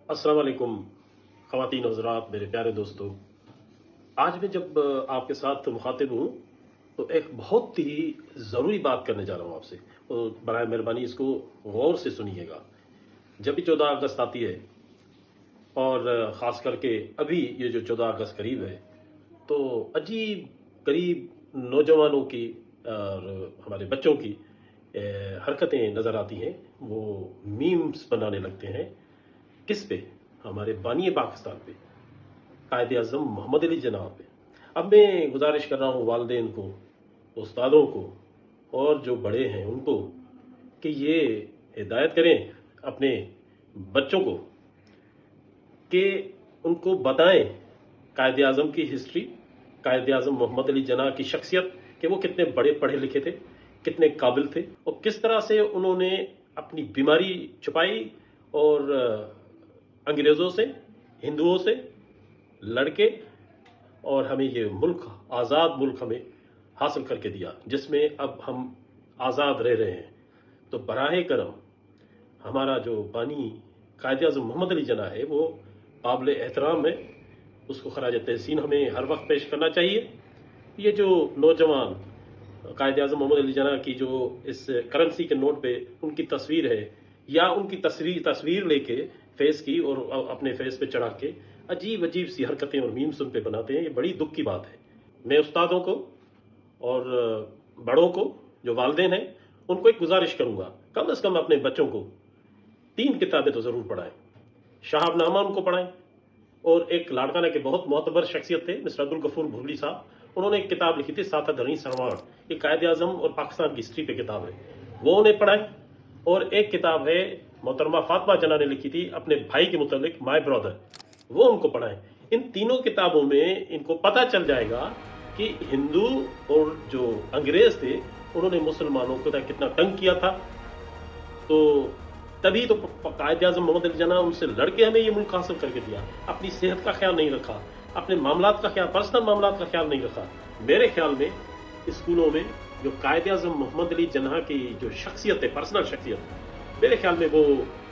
अस्सलाम वालेकुम ख़वातीन हज़रात, मेरे प्यारे दोस्तों। आज मैं जब आपके साथ मुखातिब हूँ तो एक बहुत ही ज़रूरी बात करने जा रहा हूँ आपसे, तो बराए मेहरबानी इसको गौर से सुनिएगा। जब भी 14 अगस्त आती है और ख़ास करके अभी ये जो 14 अगस्त करीब है, तो अजीब करीब नौजवानों की और हमारे बच्चों की हरकतें नज़र आती हैं। वो मीम्स बनाने लगते हैं। किस पे? हमारे बानी पाकिस्तान पे, कायदे आज़म मोहम्मद अली जनाब पे। अब मैं गुजारिश कर रहा हूँ वालिदैन को, उस्तादों को और जो बड़े हैं उनको कि ये हिदायत करें अपने बच्चों को कि उनको बताएं कायदे आज़म की हिस्ट्री, कायदे आज़म मोहम्मद अली जना की शख्सियत, कि वो कितने बड़े पढ़े लिखे थे, कितने काबिल थे और किस तरह से उन्होंने अपनी बीमारी छुपाई और अंग्रेज़ों से, हिंदुओं से लड़के और हमें ये मुल्क, आज़ाद मुल्क हमें हासिल करके दिया, जिसमें अब हम आज़ाद रह रहे हैं। तो बराहे करम हमारा जो बानी कायदे आज़म मोहम्मद अली जना है वो काबिल एहतराम है, उसको खराज तहसीन हमें हर वक्त पेश करना चाहिए। ये जो नौजवान कायदे आज़म मोहम्मद अली जना की जो इस करेंसी के नोट पे उनकी तस्वीर है, या उनकी तस्वीर लेके फेस की और अपने फेस पे चढ़ा के अजीब अजीब सी हरकतें और मीम्स उन पे बनाते हैं, ये बड़ी दुख की बात है। मैं उस्तादों को और बड़ों को, जो वालिदैन हैं, उनको एक गुजारिश करूंगा, कम से कम अपने बच्चों को 3 किताबें तो ज़रूर पढ़ाएं। शहाबनामा उनको पढ़ाएं, और एक लाड़काना के बहुत मोतबर शख्सियत थे मिस्टर अब्दुल गफूर भुगली साहब, उन्होंने एक किताब लिखी थी साथा धरनी सरवाण, ये कायदे आज़म और पाकिस्तान की हिस्ट्री पे किताब है, वो उन्हें पढ़ाएं। और एक किताब है मोहतरमा फातिमा जना ने लिखी थी अपने भाई के मुतालिक, माय ब्रदर, वो उनको पढ़ाएं। इन तीनों किताबों में इनको पता चल जाएगा कि हिंदू और जो अंग्रेज थे उन्होंने मुसलमानों को कितना तंग किया था। तो तभी तो कायदे आज़म मोहम्मद अली जना उनसे लड़के हमें ये मुल्क हासिल करके दिया। अपनी सेहत का ख्याल नहीं रखा, अपने मामलात का ख्याल, पर्सनल मामलात का ख्याल नहीं रखा। मेरे ख्याल में स्कूलों में जो कायदे आज़म मोहम्मद अली जना की जो शख्सियत है, पर्सनल शख्सियत, मेरे ख्याल में वो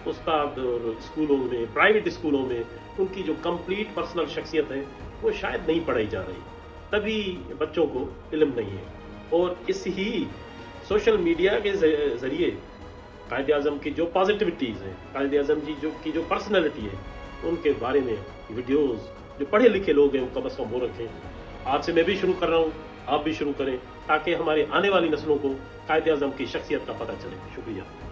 उस्ताद और स्कूलों में, प्राइवेट स्कूलों में उनकी जो कंप्लीट पर्सनल शख्सियत है वो शायद नहीं पढ़ाई जा रही, तभी बच्चों को इल्म नहीं है। और इस ही सोशल मीडिया के ज़रिए कायदे आज़म की जो पॉजिटिविटीज़ हैं, कायदे आज़म जी की जो पर्सनैलिटी है, उनके बारे में वीडियोस जो पढ़े लिखे लोग हैं वो कम अज़ कम वो रखें। आज से मैं भी शुरू कर रहा हूँ, आप भी शुरू करें, ताकि हमारे आने वाली नस्लों को कायदे आज़म की शख्सियत का पता चले। शुक्रिया।